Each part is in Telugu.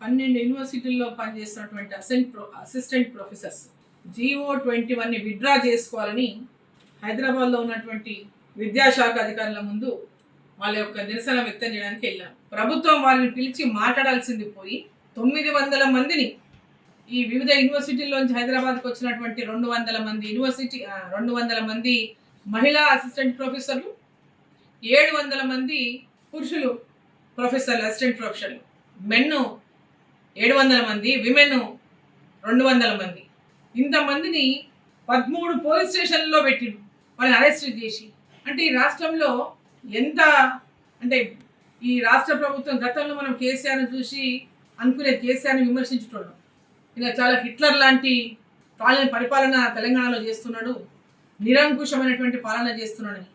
12 యూనివర్సిటీల్లో పనిచేస్తున్నటువంటి అసిస్టెంట్ ప్రొఫెసర్స్ GO21ని విత్డ్రా చేసుకోవాలని హైదరాబాద్లో ఉన్నటువంటి విద్యాశాఖ అధికారుల ముందు వాళ్ళ యొక్క నిరసన వ్యక్తం చేయడానికి వెళ్ళాం. ప్రభుత్వం వాళ్ళని పిలిచి మాట్లాడాల్సింది పోయి 900 మందిని ఈ వివిధ యూనివర్సిటీల్లోంచి హైదరాబాద్కి వచ్చినటువంటి 200 మంది మహిళా అసిస్టెంట్ ప్రొఫెసర్లు, 700 మంది పురుషులు ప్రొఫెసర్లు, అసిస్టెంట్ ప్రొఫెసర్లు, మెన్ 700 మంది, విమెన్ 200 మంది, ఇంతమందిని 13 పోలీస్ స్టేషన్లలో పెట్టిండు వాళ్ళని అరెస్ట్ చేసి. అంటే ఈ రాష్ట్రంలో ఎంత అంటే ఈ రాష్ట్ర ప్రభుత్వం గతంలో మనం కేసీఆర్ని చూసి అనుకునే కేసీఆర్ని విమర్శించుతున్నాం. ఇలా చాలా హిట్లర్ లాంటి పరిపాలన తెలంగాణలో చేస్తున్నాడు, నిరంకుశమైనటువంటి పాలన చేస్తున్నాడని.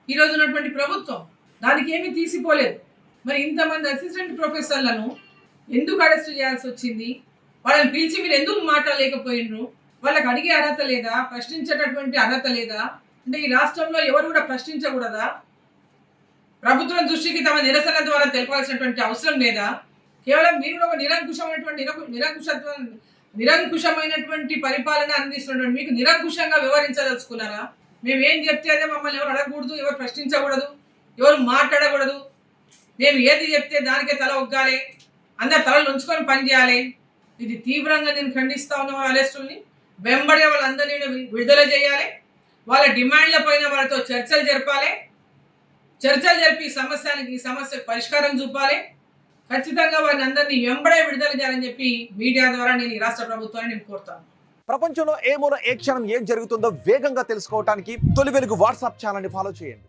ఈరోజు ఉన్నటువంటి ప్రభుత్వం దానికి ఏమీ తీసిపోలేదు. మరి ఇంతమంది అసిస్టెంట్ ప్రొఫెసర్లను ఎందుకు అరెస్ట్ చేయాల్సి వచ్చింది? వాళ్ళని పిలిచి మీరు ఎందుకు మాట్లాడలేకపోయినరు? వాళ్ళకి అడిగే అర్హత లేదా? ప్రశ్నించేటటువంటి అర్హత లేదా? అంటే ఈ రాష్ట్రంలో ఎవరు కూడా ప్రశ్నించకూడదా? ప్రభుత్వం దృష్టికి తమ నిరసన ద్వారా తెలపాల్సినటువంటి అవసరం లేదా? కేవలం మీరు ఒక నిరంకుశమైనటువంటి పరిపాలన అందిస్తున్నటువంటి మీకు నిరంకుశంగా వివరించదలుచుకున్నారా? మేము ఏం చెప్తే అదే మమ్మల్ని ఎవరు అడగకూడదు, ఎవరు ప్రశ్నించకూడదు, ఎవరు మాట్లాడకూడదు, మేము ఏది చెప్తే దానికే తల ఒగ్గాలి, అందరు తలలు ఉంచుకొని పనిచేయాలి. ఇది తీవ్రంగా నేను ఖండిస్తా ఉన్న వాళ్ళ అరెస్టుల్ని. వెంబడే వాళ్ళందరినీ విడుదల చేయాలి. వాళ్ళ డిమాండ్ల పైన వాళ్ళతో చర్చలు జరపాలి. చర్చలు జరిపి ఈ సమస్యకు పరిష్కారం చూపాలి. ఖచ్చితంగా వారిని అందరినీ వెంబడే విడుదల చేయాలని చెప్పి మీడియా ద్వారా నేను ఈ రాష్ట్ర ప్రభుత్వాన్ని కోరుతాను. ప్రపంచంలో ఏ మూల ఏ క్షణం ఏం జరుగుతుందో వేగంగా తెలుసుకోవడానికి తొలి వెలుగు వాట్సాప్ ఛానల్ని ఫాలో చేయండి.